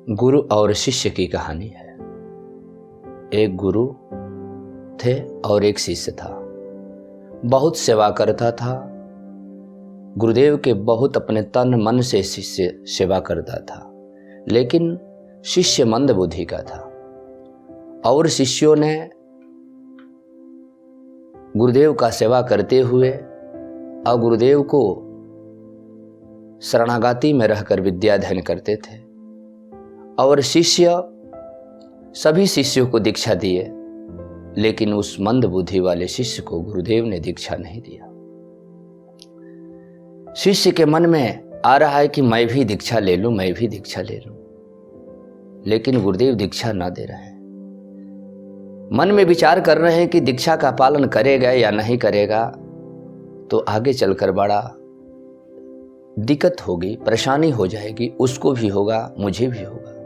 गुरु और शिष्य की कहानी है। एक गुरु थे और एक शिष्य था। बहुत सेवा करता था। गुरुदेव के बहुत अपने तन मन से शिष्य सेवा करता था, लेकिन शिष्य मंद बुद्धि का था। और शिष्यों ने गुरुदेव का सेवा करते हुए और गुरुदेव को शरणागति में रहकर विद्या अध्ययन करते थे। और शिष्य सभी शिष्यों को दीक्षा दिए, लेकिन उस मंद बुद्धि वाले शिष्य को गुरुदेव ने दीक्षा नहीं दिया। शिष्य के मन में आ रहा है कि मैं भी दीक्षा ले लूं, मैं भी दीक्षा ले लूं, लेकिन गुरुदेव दीक्षा ना दे रहे हैं। मन में विचार कर रहे हैं कि दीक्षा का पालन करेगा या नहीं करेगा तो आगे चलकर बड़ा दिक्कत होगी, परेशानी हो जाएगी, उसको भी होगा, मुझे भी होगा।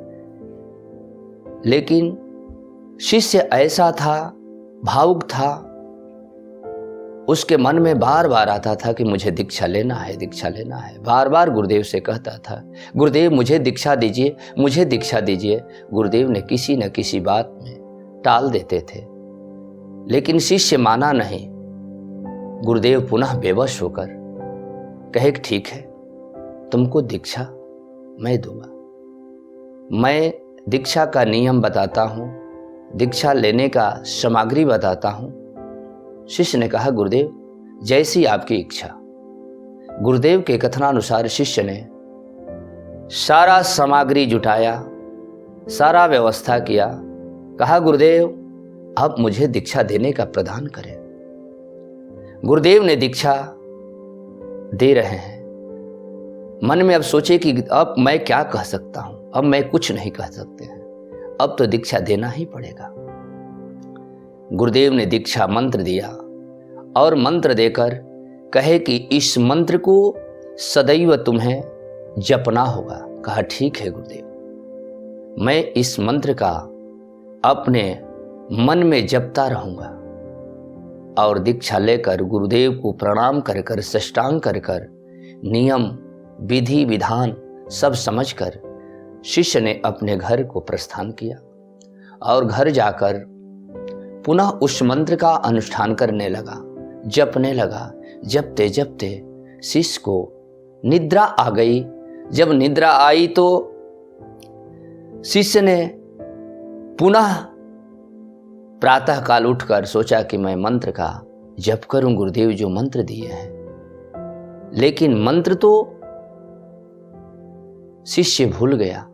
लेकिन शिष्य ऐसा था, भावुक था, उसके मन में बार बार आता था कि मुझे दीक्षा लेना है, दीक्षा लेना है। बार बार गुरुदेव से कहता था, गुरुदेव मुझे दीक्षा दीजिए, मुझे दीक्षा दीजिए। गुरुदेव ने किसी न किसी बात में टाल देते थे, लेकिन शिष्य माना नहीं। गुरुदेव पुनः बेबस होकर कहे, ठीक है, तुमको दीक्षा मैं दूंगा। मैं दीक्षा का नियम बताता हूं, दीक्षा लेने का सामग्री बताता हूं। शिष्य ने कहा, गुरुदेव जैसी आपकी इच्छा। गुरुदेव के कथनानुसार शिष्य ने सारा सामग्री जुटाया, सारा व्यवस्था किया। कहा, गुरुदेव अब मुझे दीक्षा देने का प्रदान करें। गुरुदेव ने दीक्षा दे रहे हैं। मन में अब सोचे कि अब मैं क्या कह सकता हूं, अब मैं कुछ नहीं कह सकते हैं, अब तो दीक्षा देना ही पड़ेगा। गुरुदेव ने दीक्षा मंत्र दिया और मंत्र देकर कहे कि इस मंत्र को सदैव तुम्हें जपना होगा। कहा, ठीक है गुरुदेव, मैं इस मंत्र का अपने मन में जपता रहूंगा। और दीक्षा लेकर गुरुदेव को प्रणाम कर कर, साष्टांग कर कर, नियम विधि विधान सब समझकर शिष्य ने अपने घर को प्रस्थान किया और घर जाकर पुनः उस मंत्र का अनुष्ठान करने लगा, जपने लगा। जपते जपते शिष्य को निद्रा आ गई। जब निद्रा आई तो शिष्य ने पुनः प्रातः काल उठकर सोचा कि मैं मंत्र का जप करूं, गुरुदेव जो मंत्र दिए हैं। लेकिन मंत्र तो शिष्य भूल गया।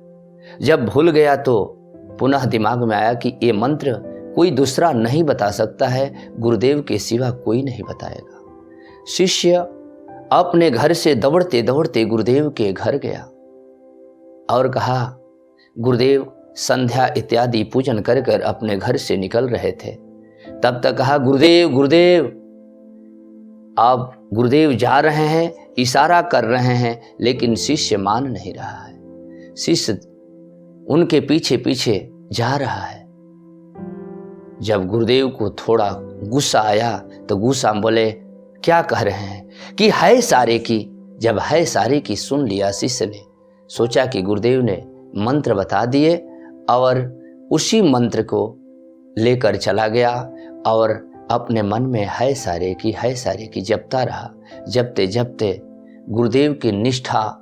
जब भूल गया तो पुनः दिमाग में आया कि ये मंत्र कोई दूसरा नहीं बता सकता है, गुरुदेव के सिवा कोई नहीं बताएगा। शिष्य अपने घर से दौड़ते दौड़ते गुरुदेव के घर गया और कहा, गुरुदेव संध्या इत्यादि पूजन कर कर अपने घर से निकल रहे थे। तब तक कहा, गुरुदेव गुरुदेव। अब गुरुदेव जा रहे हैं, इशारा कर रहे हैं, लेकिन शिष्य मान नहीं रहा है। शिष्य उनके पीछे पीछे जा रहा है। जब गुरुदेव को थोड़ा गुस्सा आया तो गुस्सा में बोले, क्या कह रहे हैं कि है सारे की। जब है सारे की सुन लिया, शिष्य ने सोचा कि गुरुदेव ने मंत्र बता दिए और उसी मंत्र को लेकर चला गया और अपने मन में है सारे की जपता रहा। जपते जपते गुरुदेव की निष्ठा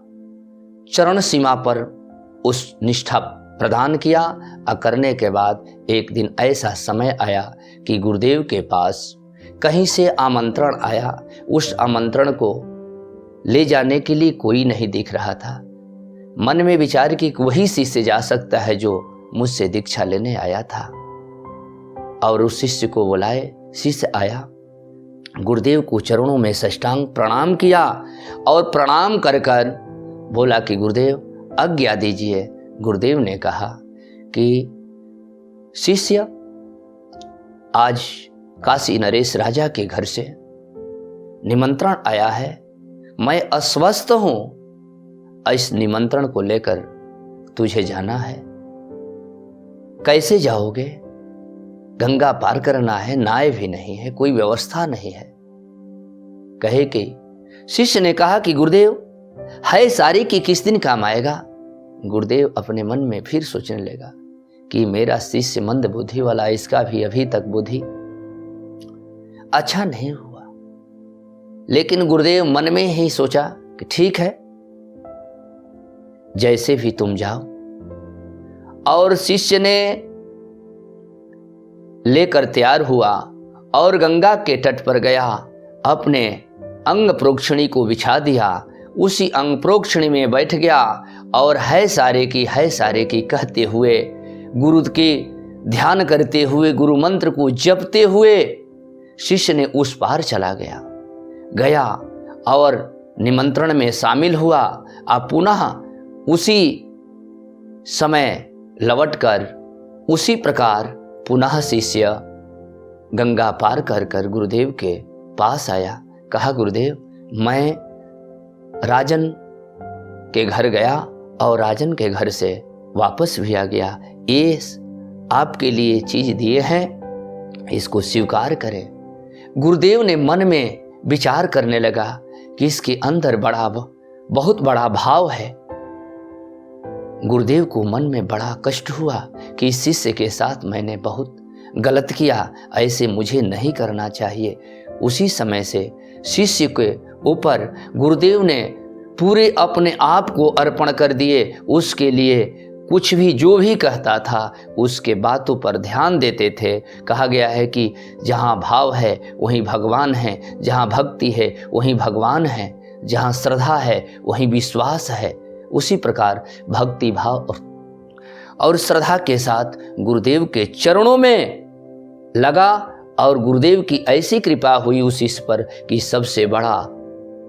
चरण सीमा पर उस निष्ठा प्रदान किया। और करने के बाद एक दिन ऐसा समय आया कि गुरुदेव के पास कहीं से आमंत्रण आया। उस आमंत्रण को ले जाने के लिए कोई नहीं दिख रहा था। मन में विचार कि वही शिष्य जा सकता है जो मुझसे दीक्षा लेने आया था। और उस शिष्य को बुलाए। शिष्य आया, गुरुदेव को चरणों में साष्टांग प्रणाम किया और प्रणाम कर कर बोला कि गुरुदेव आज्ञा दीजिए। गुरुदेव ने कहा कि शिष्य आज काशी नरेश राजा के घर से निमंत्रण आया है, मैं अस्वस्थ हूं। इस निमंत्रण को लेकर तुझे जाना है। कैसे जाओगे? गंगा पार करना है, नाव भी नहीं है, कोई व्यवस्था नहीं है। कहे कि शिष्य ने कहा कि गुरुदेव है सारी की किस दिन काम आएगा? गुरुदेव अपने मन में फिर सोचने लगा कि मेरा शिष्य मंद बुद्धि वाला, इसका भी अभी तक बुद्धि अच्छा नहीं हुआ। लेकिन गुरुदेव मन में ही सोचा कि ठीक है, जैसे भी तुम जाओ। और शिष्य ने लेकर तैयार हुआ और गंगा के तट पर गया, अपने अंग प्रोक्षणी को बिछा दिया, उसी अंग प्रोक्षणी में बैठ गया और है सारे की कहते हुए, गुरु के ध्यान करते हुए, गुरु मंत्र को जपते हुए शिष्य ने उस पार चला गया और निमंत्रण में शामिल हुआ। अब पुनः उसी समय लौटकर उसी प्रकार पुनः शिष्य गंगा पार कर गुरुदेव के पास आया। कहा, गुरुदेव मैं राजन के घर गया और राजन के घर से वापस भी आ गया, ये आपके लिए चीज दिए हैं, इसको स्वीकार करें। गुरुदेव ने मन में विचार करने लगा कि इसके अंदर बहुत बड़ा भाव है। गुरुदेव को मन में बड़ा कष्ट हुआ कि इस शिष्य के साथ मैंने बहुत गलत किया, ऐसे मुझे नहीं करना चाहिए। उसी समय से शिष्य के ऊपर गुरुदेव ने पूरे अपने आप को अर्पण कर दिए। उसके लिए कुछ भी जो भी कहता था उसके बातों पर ध्यान देते थे। कहा गया है कि जहाँ भाव है वहीं भगवान है, जहाँ भक्ति है वहीं भगवान है, जहाँ श्रद्धा है वहीं विश्वास है। उसी प्रकार भक्ति भाव और श्रद्धा के साथ गुरुदेव के चरणों में लगा और गुरुदेव की ऐसी कृपा हुई उस शिष्य पर कि सबसे बड़ा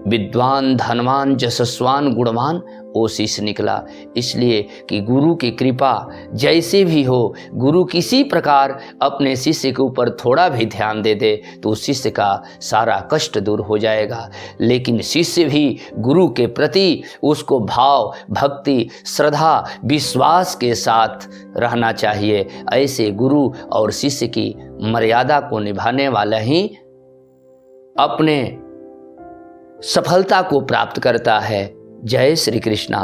विद्वान, धनवान, जशस्वान, गुणवान वो शिष्य निकला। इसलिए कि गुरु की कृपा जैसे भी हो, गुरु किसी प्रकार अपने शिष्य के ऊपर थोड़ा भी ध्यान दे दे तो उस शिष्य का सारा कष्ट दूर हो जाएगा। लेकिन शिष्य भी गुरु के प्रति उसको भाव, भक्ति, श्रद्धा, विश्वास के साथ रहना चाहिए। ऐसे गुरु और शिष्य की मर्यादा को निभाने वाला ही अपने सफलता को प्राप्त करता है। जय श्री कृष्णा।